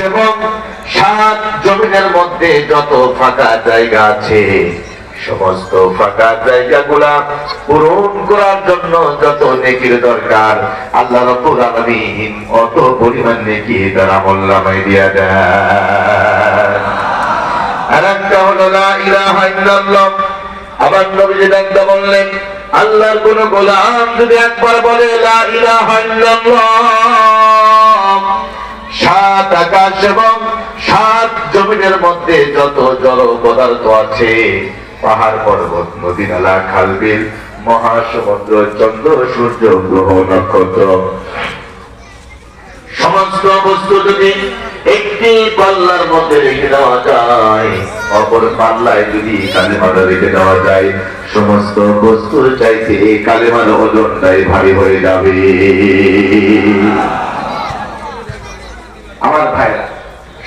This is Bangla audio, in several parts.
এবং 7 জমিনের মধ্যে যত ফাঁকা জায়গা আছে সমস্ত ফাঁকা জায়গাগুলা পূরণ করার জন্য যত নেকির দরকার আল্লাহ রাব্বুল আলামিন অত পরিমাণ নেকি তার আমলনামায় দিয়া দেন। আরেকটা হলো লা ইলাহা ইল্লাল্লাহ। আবার নবীজি ডাকতে বললেন, আল্লাহর কোন গোলাম যদি একবার বলে লা ইলাহা ইল্লাল্লাহ, 7 আকাশ এবং 7 জমিনের মধ্যে যত জড় পদার্থ আছে, পাহাড় পর্বত নদী নালা খাল বিল মহাসমুদ্র চন্দ্র সূর্য গ্রহ নক্ষত্র সমস্ত বস্তু যদি একটি পাল্লার মধ্যে রেখে দেওয়া যায়, অপর পাল্লায় যদি কালেমাটা রেখে দেওয়া যায়, সমস্ত বস্তুর চাইতে কালেমার ওজনটাই ভারী হয়ে যাবে। আমার ভাইরা,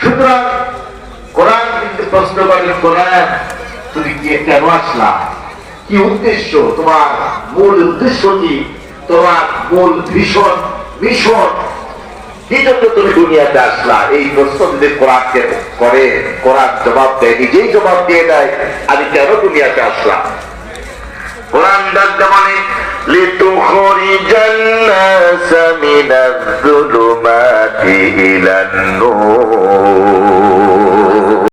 সুতরাং কোরআন কিন্তু প্রশ্ন করে, কোরআন তুমি কেন আসলা, কি উদ্দেশ্য, তোমার মূল উদ্দেশ্য কি, তোমার মূল মিশন কি জন্য তুমি দুনিয়াতে আসলা? এই প্রশ্ন যদি কোরআনকে করে, কোরআন জবাব দেয়, নিজেই জবাব দিয়ে দেয়, আমি কেন দুনিয়াতে আসলাম। কোরআন ডাকতে মানে লিতুখরিজান নাসা মিনাজ যুলুমাতি ইলান নূর,